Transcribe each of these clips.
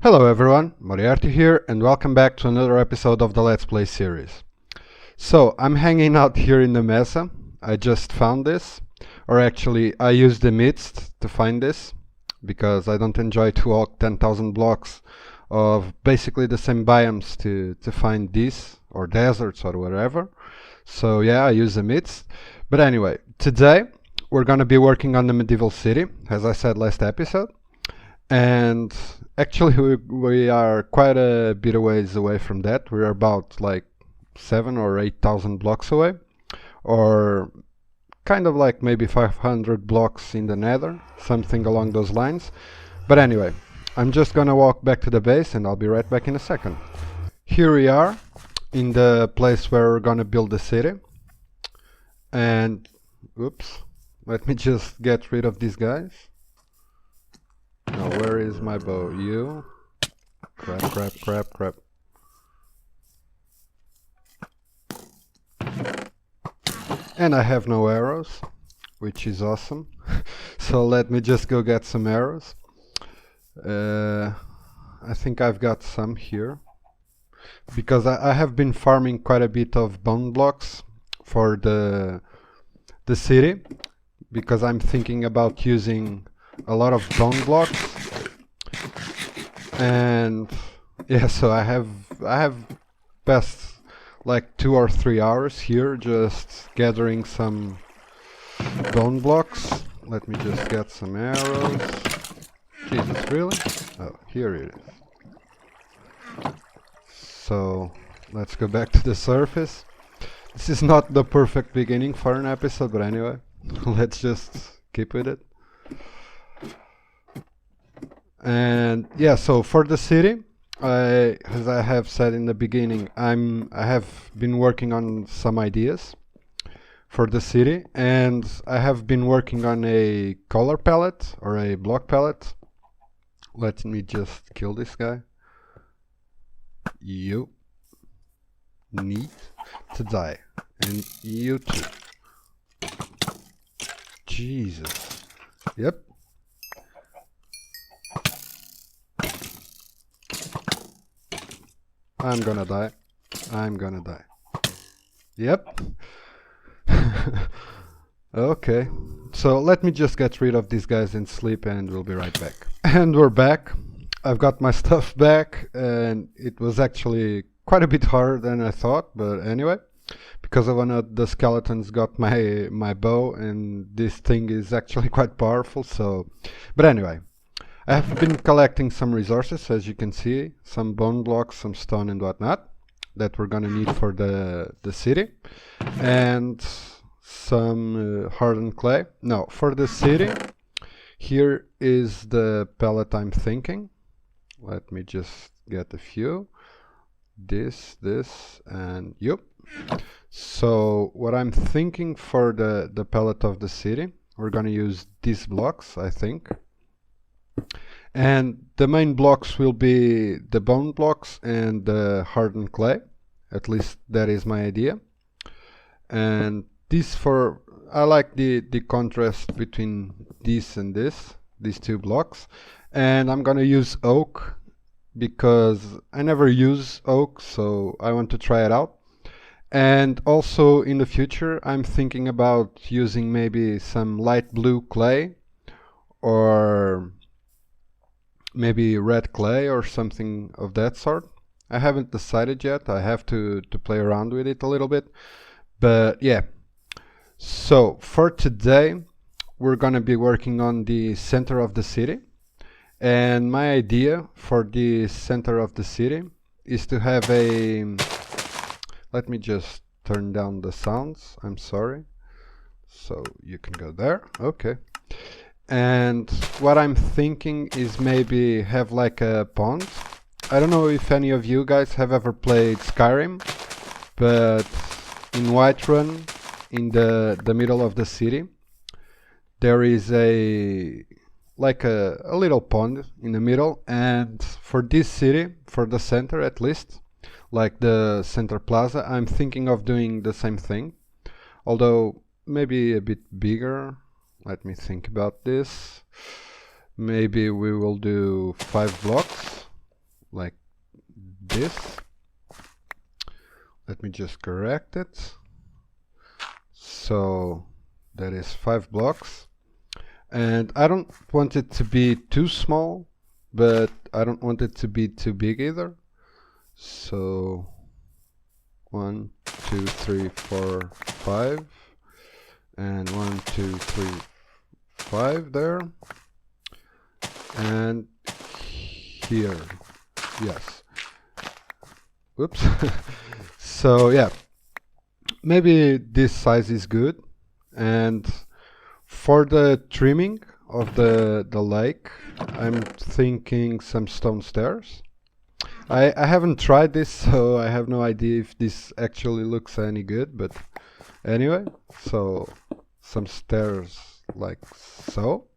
Hello everyone, Moriarty here, and welcome back to another episode of the Let's Play series. So, I'm hanging out here in the mesa. I just found this, or actually I used the midst to find this, because I don't enjoy to walk 10,000 blocks of basically the same biomes to find this, or deserts or whatever. So yeah, I use the midst. But anyway, today we're gonna be working on the medieval city, as I said last episode. And actually, we are quite a bit a ways away from that. We're about like 7 or 8,000 blocks away, or kind of like maybe 500 blocks in the nether, something along those lines. But anyway, I'm just gonna walk back to the base and I'll be right back in a second. Here we are in the place where we're gonna build the city. And, oops, let me just get rid of these guys. Now, where is my bow? You? Crap. And I have no arrows, which is awesome. So let me just go get some arrows. I think I've got some here. Because I have been farming quite a bit of bone blocks for the city. Because I'm thinking about using a lot of bone blocks, and yeah, so I have passed like 2 or 3 hours here just gathering some bone blocks. Let me just get some arrows. Jesus, really? Oh, here it is. So let's go back to the surface. This is not the perfect beginning for an episode, but anyway, let's just keep with it. And yeah, so for the city, as I have said in the beginning, I have been working on some ideas for the city, and I have been working on a color palette or a block palette. Let me just kill this guy. You need to die, and you too. Jesus. Yep. I'm gonna die. Yep. Okay. So let me just get rid of these guys and sleep and we'll be right back. And we're back. I've got my stuff back and it was actually quite a bit harder than I thought, but anyway. Because of one of the skeletons got my bow, and this thing is actually quite powerful, so... But anyway. I have been collecting some resources, as you can see, some bone blocks, some stone and whatnot, that we're gonna need for the city, and some hardened clay. Now, for the city, here is the palette I'm thinking. Let me just get a few. This, and yep. So, what I'm thinking for the palette of the city, we're gonna use these blocks, I think. And the main blocks will be the bone blocks and the hardened clay. At least that is my idea. And I like the contrast between this and these two blocks. And I'm gonna use oak because I never use oak, so I want to try it out. And also in the future I'm thinking about using maybe some light blue clay, or maybe red clay or something of that sort. I haven't decided yet. I have to play around with it a little bit. But yeah. So for today, we're gonna be working on the center of the city. And my idea for the center of the city is to have a... Let me just turn down the sounds. I'm sorry. So you can go there. Okay. And what I'm thinking is maybe have like a pond. I don't know if any of you guys have ever played Skyrim, but in Whiterun, in the middle of the city, there is a little pond in the middle, and for this city, for the center at least, like the center plaza, I'm thinking of doing the same thing, although maybe a bit bigger. Let me think about this. Maybe we will do 5 blocks. like this. Let me just correct it. So that is 5 blocks. And I don't want it to be too small, but I don't want it to be too big either. So 1, 2, 3, 4, 5, and 1, 2, 3, 5 there, and here, yes. Whoops. So yeah, maybe this size is good. And for the trimming of the lake, I'm thinking some stone stairs. I haven't tried this, so I have no idea if this actually looks any good, but anyway, so some stairs like so.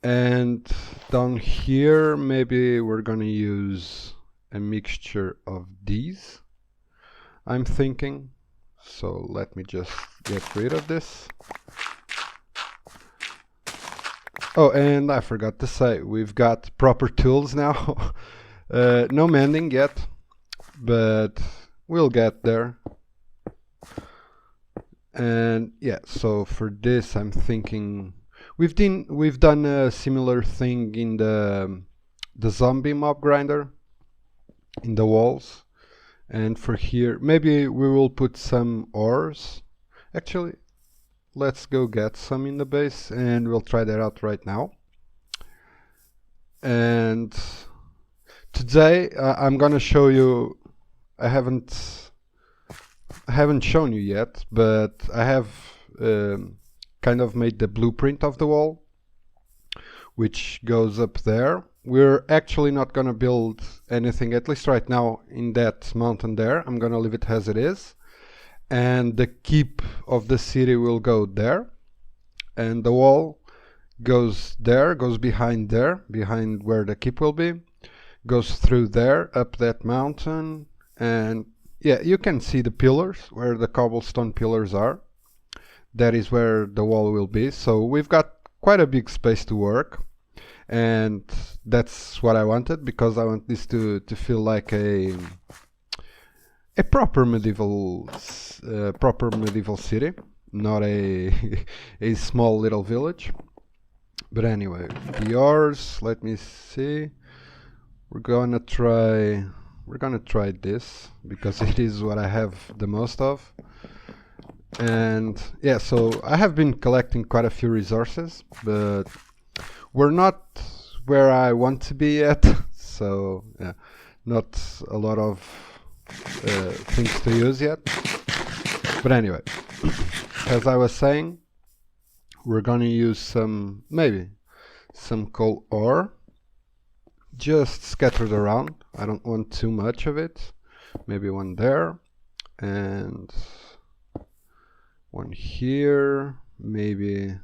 And down here, maybe we're gonna use a mixture of these, I'm thinking. So let me just get rid of this. Oh, and I forgot to say, we've got proper tools now. No mending yet, but we'll get there. And yeah, so for this I'm thinking we've done a similar thing in the zombie mob grinder in the walls. And for here, maybe we will put some ores. Actually, let's go get some in the base and we'll try that out right now. And today I'm gonna show you, I haven't shown you yet, but I have kind of made the blueprint of the wall, which goes up there. We're actually not gonna build anything, at least right now, in that mountain there. I'm gonna leave it as it is. And the keep of the city will go there. And the wall goes there, goes behind there, behind where the keep will be. Goes through there, up that mountain. And yeah, you can see the pillars, where the cobblestone pillars are. That is where the wall will be. So we've got quite a big space to work. And that's what I wanted, because I want this to feel like a proper medieval city, not a a small little village. But anyway, the ores, let me see. We're gonna try this because it is what I have the most of. And yeah, so I have been collecting quite a few resources, but we're not where I want to be yet. So yeah, not a lot of things to use yet. But anyway, as I was saying, we're gonna use maybe some coal ore, just scattered around. I don't want too much of it. Maybe one there, and one here, maybe.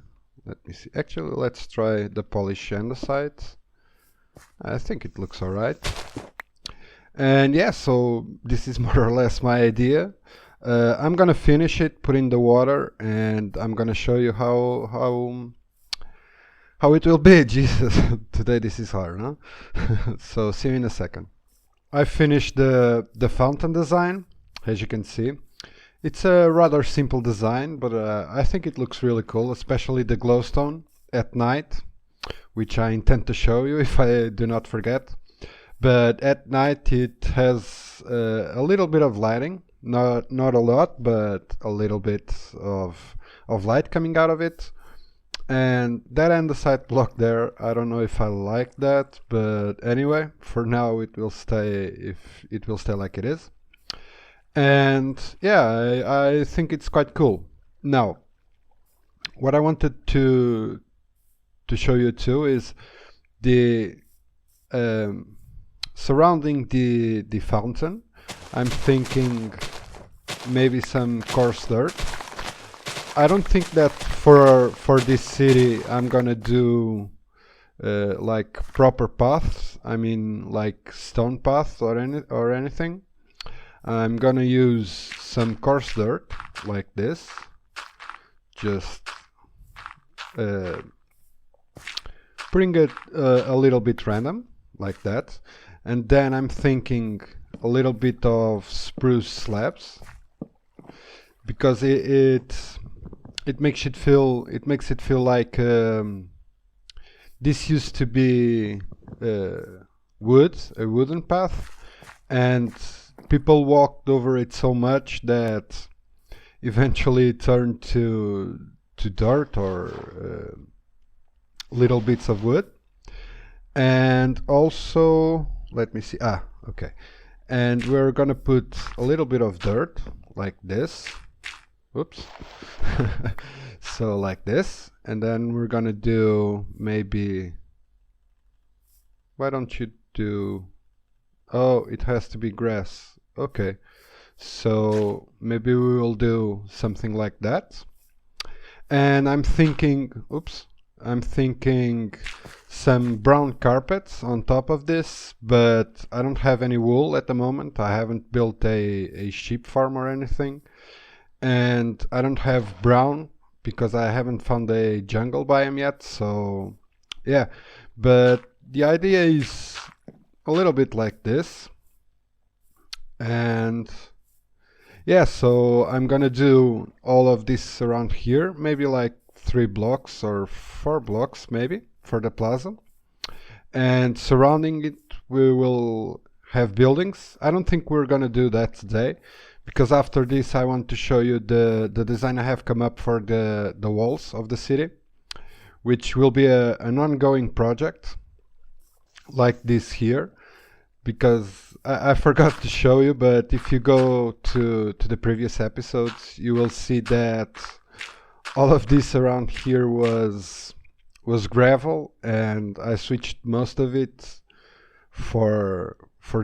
Let me see. Actually, let's try the polish andesite. I think it looks alright. And yeah, so this is more or less my idea. I'm gonna finish it, put in the water, and I'm gonna show you how it will be. Jesus, today this is hard, huh? So see you in a second. I finished the fountain design, as you can see. It's a rather simple design, but I think it looks really cool, especially the glowstone at night, which I intend to show you if I do not forget. But at night it has a little bit of lighting, not a lot, but a little bit of light coming out of it. And that andesite block there, I don't know if I like that, but anyway, for now it will stay like it is. And yeah, I think it's quite cool. Now, what I wanted to show you too is the surrounding the fountain. I'm thinking maybe some coarse dirt. I don't think that for this city I'm gonna do like proper paths. I mean like stone paths or anything. I'm gonna use some coarse dirt like this, just bring it a little bit random, like that. And then I'm thinking a little bit of spruce slabs, because it makes it feel like this used to be a wooden path, and people walked over it so much that eventually it turned to dirt or little bits of wood. And also, let me see. Okay. And we're gonna put a little bit of dirt like this. Oops. So like this, and then we're gonna do maybe, why don't you do, oh, it has to be grass. Okay, so maybe we will do something like that. And I'm thinking, oops, I'm thinking some brown carpets on top of this, but I don't have any wool at the moment. I haven't built a sheep farm or anything. And I don't have brown because I haven't found a jungle biome yet, so yeah. But the idea is a little bit like this. And yeah, so I'm gonna do all of this around here, maybe like 3 blocks or 4 blocks maybe for the plaza. And surrounding it we will have buildings. I don't think we're gonna do that today, because after this I want to show you the design I have come up for the walls of the city, which will be an ongoing project like this here. Because I forgot to show you, but if you go to the previous episodes, you will see that all of this around here was gravel, and I switched most of it for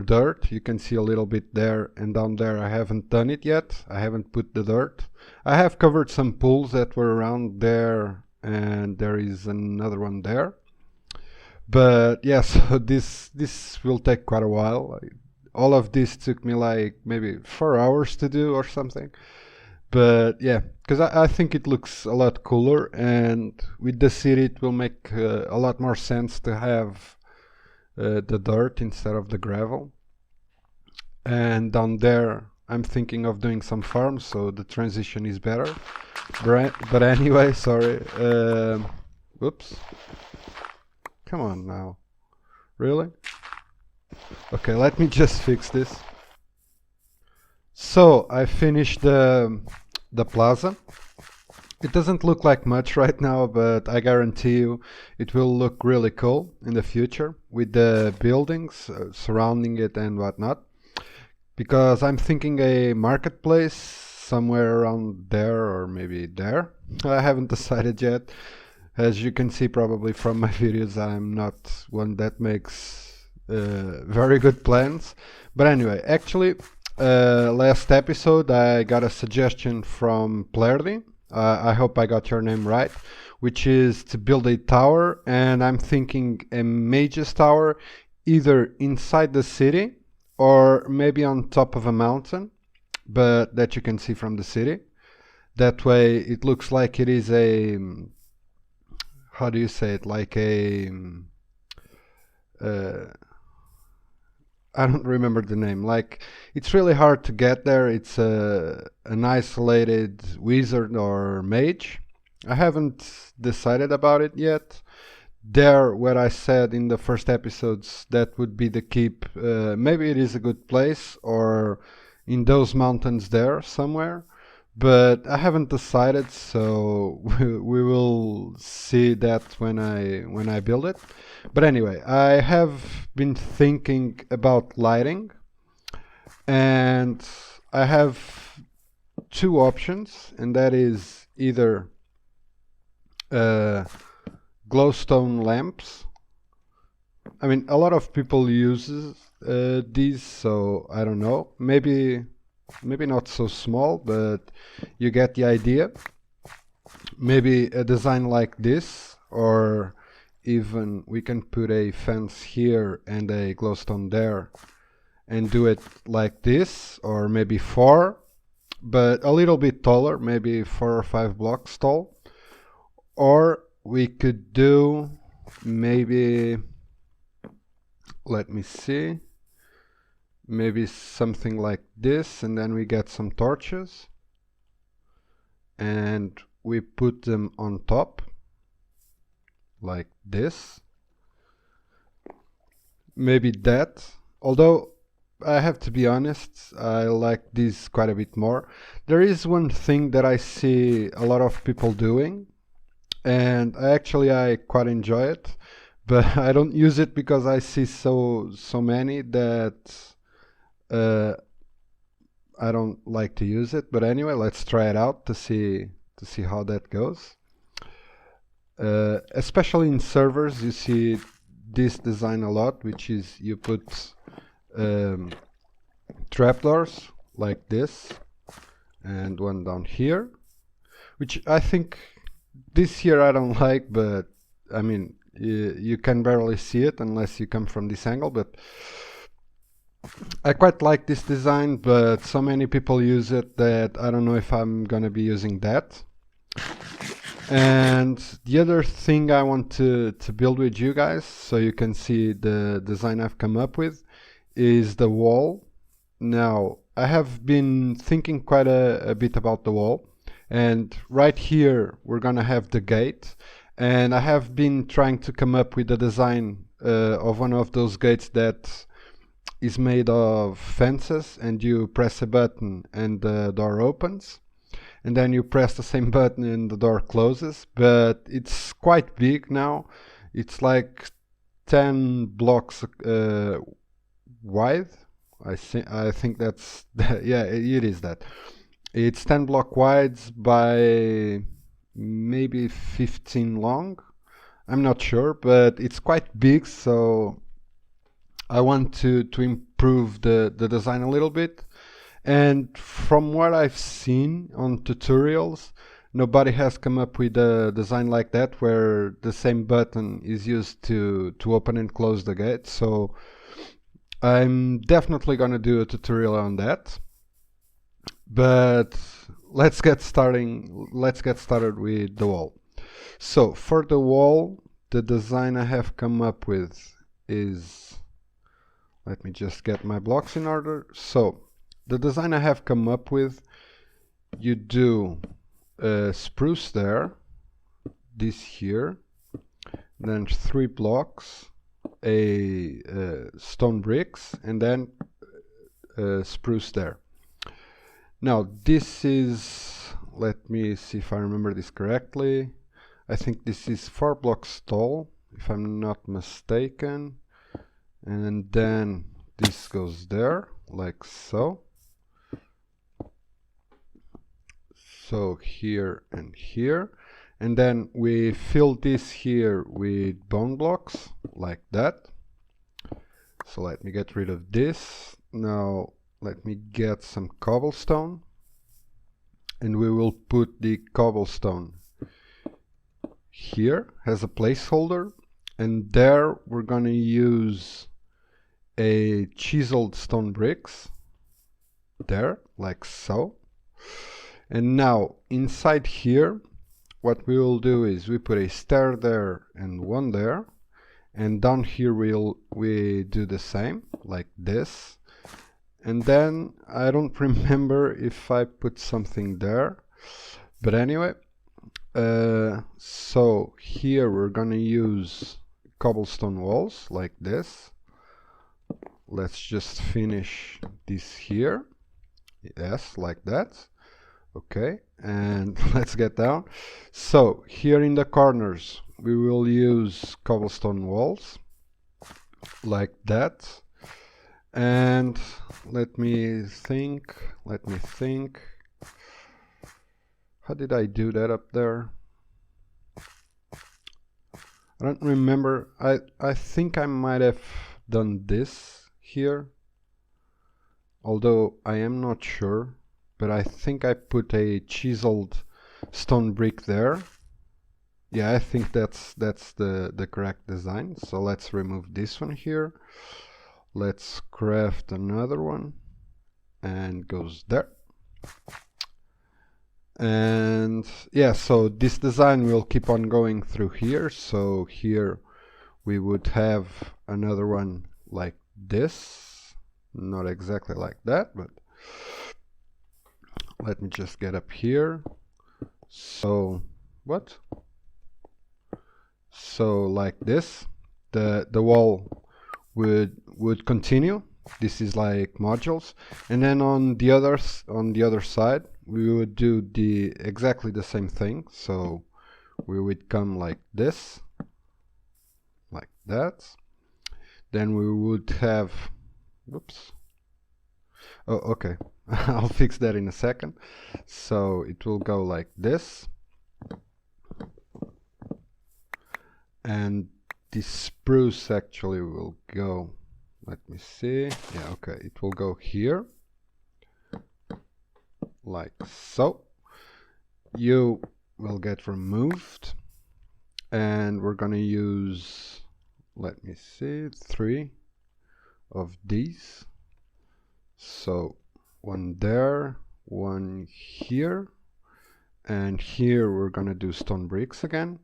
dirt. You can see a little bit there, and down there I haven't done it yet. I haven't put the dirt. I have covered some pools that were around there, and there is another one there. But yeah, so this will take quite a while. All of this took me like maybe 4 hours to do or something. But yeah, because I think it looks a lot cooler, and with the city it will make a lot more sense to have the dirt instead of the gravel. And down there I'm thinking of doing some farms, so the transition is better. But anyway, sorry. Whoops. Come on now. Really? Okay, let me just fix this. So I finished the plaza. It doesn't look like much right now, but I guarantee you it will look really cool in the future with the buildings surrounding it and whatnot. Because I'm thinking a marketplace somewhere around there or maybe there. I haven't decided yet. As you can see probably from my videos, I'm not one that makes very good plans. But anyway, actually, last episode I got a suggestion from Plerdy. I hope I got your name right, which is to build a tower, and I'm thinking a mage's tower either inside the city or maybe on top of a mountain, but that you can see from the city. That way it looks like it is a, how do you say it, like a uh, I don't remember the name. Like, it's really hard to get there. It's an isolated wizard or mage. I haven't decided about it yet. There, where I said in the first episodes that would be the keep, maybe it is a good place, or in those mountains there somewhere. But I haven't decided, so we will see that when I build it. But anyway, I have been thinking about lighting, and I have 2 options, and that is either glowstone lamps. I mean, a lot of people uses these, so I don't know. Maybe not so small, but you get the idea. Maybe a design like this, or even we can put a fence here and a glowstone there and do it like this, or maybe 4, but a little bit taller, maybe 4 or 5 blocks tall. Or we could do maybe let me see, maybe something like this, and then we get some torches and we put them on top like this. Maybe that, although I have to be honest, I like this quite a bit more. There is one thing that I see a lot of people doing, and I quite enjoy it, but I don't use it because I see so many that I don't like to use it. But anyway, let's try it out to see how that goes. Especially in servers, you see this design a lot, which is you put trapdoors like this and one down here, which I think this here I don't like, but I mean you can barely see it unless you come from this angle, but I quite like this design, but so many people use it that I don't know if I'm gonna be using that. And the other thing I want to build with you guys, so you can see the design I've come up with, is the wall. Now, I have been thinking quite a bit about the wall, and right here we're gonna have the gate, and I have been trying to come up with the design of one of those gates that is made of fences, and you press a button and the door opens, and then you press the same button and the door closes. But it's quite big now. It's like 10 blocks wide. I think that's yeah, it is that. It's 10 block wide by maybe 15 long. I'm not sure, but it's quite big, so I want to improve the design a little bit. And from what I've seen on tutorials, nobody has come up with a design like that where the same button is used to open and close the gate. So I'm definitely gonna do a tutorial on that. But let's get started with the wall. So for the wall, the design I have come up with is, let me just get my blocks in order. So the design I have come up with, you do spruce there, this here, then 3 blocks, a stone bricks, and then spruce there. Now this is, let me see if I remember this correctly, I think this is 4 blocks tall, if I'm not mistaken, and then this goes there, like so. So here and here, and then we fill this here with bone blocks like that. So let me get rid of this. Now let me get some cobblestone, and we will put the cobblestone here as a placeholder, and there we're gonna use a chiseled stone bricks there, like so. And now inside here, what we will do is we put a stair there and one there, and down here we do the same, like this. And then I don't remember if I put something there, but anyway, so here we're gonna use cobblestone walls like this. Let's just finish this here, yes, like that. Okay, and let's get down. So here in the corners we will use cobblestone walls like that. And let me think, how did I do that up there? I don't remember. I think I might have done this here, although I am not sure, but I think I put a chiseled stone brick there. Yeah, I think that's the correct design. So let's remove this one here. Let's craft another one, and goes there. And yeah, so this design will keep on going through here. So here we would have another one like this. Not exactly like that, but let me just get up here. So what? So like this, the wall would continue. This is like modules, and then on the other side we would do exactly the same thing. So we would come like this, like that. Then we would have, whoops. Oh, okay. I'll fix that in a second. So it will go like this. And the spruce actually will go, let me see. Yeah, okay. It will go here. Like so. You will get removed. And we're gonna use, let me see, 3 of these. So one there, one here, and here we're gonna do stone bricks again.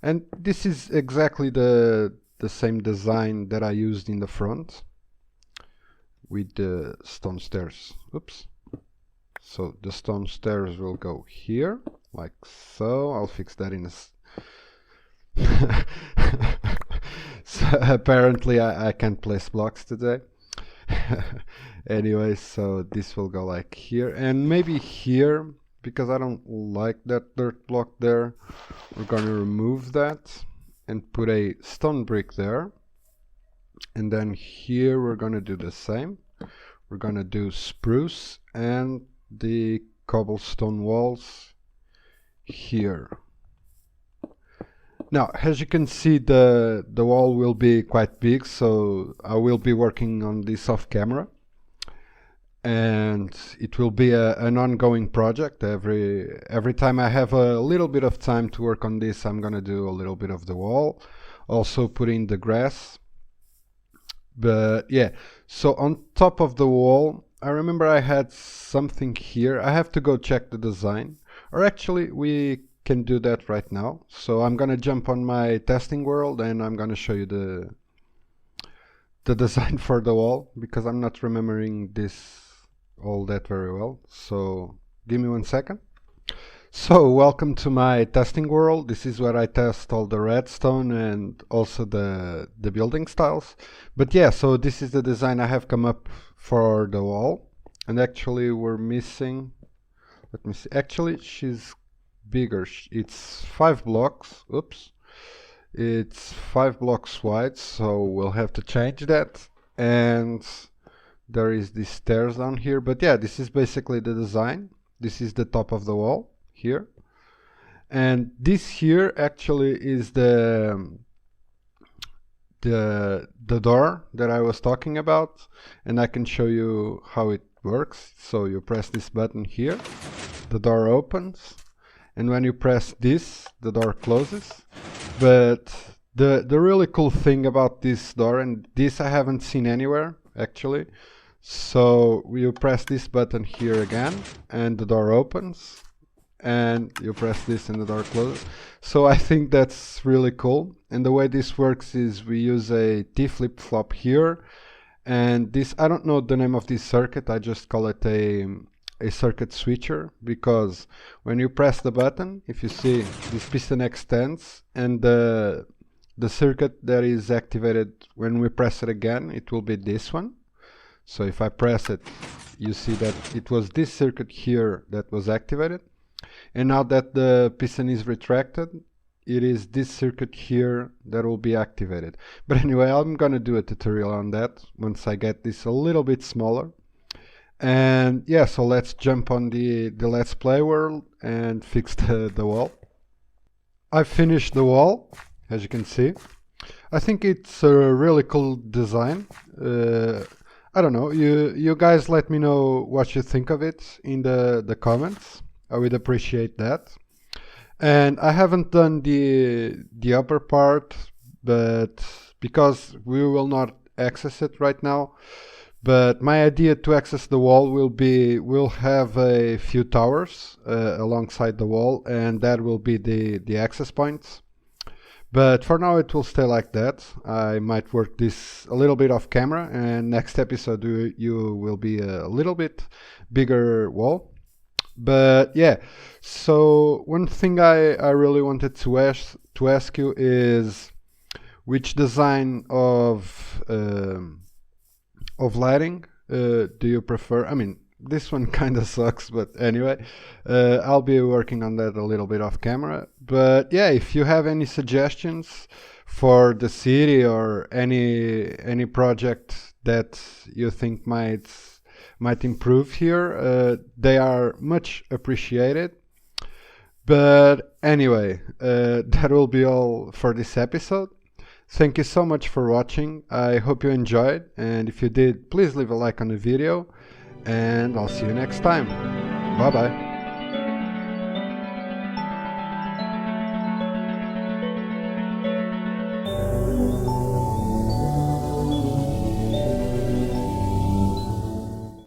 And this is exactly the same design that I used in the front with the stone stairs. Oops. So the stone stairs will go here, like so. I'll fix that in a so apparently I can't place blocks today. Anyway, so this will go like here, and maybe here, because I don't like that dirt block there, we're gonna remove that and put a stone brick there. And then here we're gonna do the same. We're gonna do spruce and the cobblestone walls here. Now, as you can see, the wall will be quite big, so I will be working on this off camera. And it will be an ongoing project. Every time I have a little bit of time to work on this, I'm gonna do a little bit of the wall, also put in the grass. But yeah, so on top of the wall, I remember I had something here. I have to go check the design, or actually we can do that right now. So I'm gonna jump on my testing world and I'm gonna show you the design for the wall, because I'm not remembering this all that very well. So give me 1 second. So welcome to my testing world. This is where I test all the redstone and also the building styles. But yeah, so this is the design I have come up for the wall. And actually we're missing, let me see, actually she's bigger. It's 5 blocks. Oops. It's 5 blocks wide, so we'll have to change that. And there is these stairs down here, but yeah, this is basically the design. This is the top of the wall here, and this here actually is the door that I was talking about, and I can show you how it works. So you press this button here, the door opens, and when you press this, the door closes. But the really cool thing about this door, and this I haven't seen anywhere actually, so you press this button here again and the door opens, and you press this and the door closes. So I think that's really cool. And the way this works is we use a T flip-flop here, and this, I don't know the name of this circuit, I just call it a circuit switcher, because when you press the button, if you see, this piston extends, and the circuit that is activated when we press it again, it will be this one. So if I press it, you see that it was this circuit here that was activated, and now that the piston is retracted, it is this circuit here that will be activated. But anyway, I'm gonna do a tutorial on that once I get this a little bit smaller. And yeah, so let's jump on the Let's Play world and fix the wall. I've finished the wall, as you can see. I think it's a really cool design. I don't know, you guys let me know what you think of it in the comments. I would appreciate that. And I haven't done the upper part, but because we will not access it right now. But my idea to access the wall will be, we'll have a few towers alongside the wall, and that will be the access points. But for now it will stay like that. I might work this a little bit off camera, and next episode you will be a little bit bigger wall. But yeah, so one thing I really wanted to ask you is which design of lighting do you prefer? I mean, this one kind of sucks, but anyway, I'll be working on that a little bit off camera. But yeah, if you have any suggestions for the city or any project that you think might improve here, they are much appreciated. But anyway, that will be all for this episode. Thank you so much for watching. I hope you enjoyed, and if you did, please leave a like on the video, and I'll see you next time. Bye bye.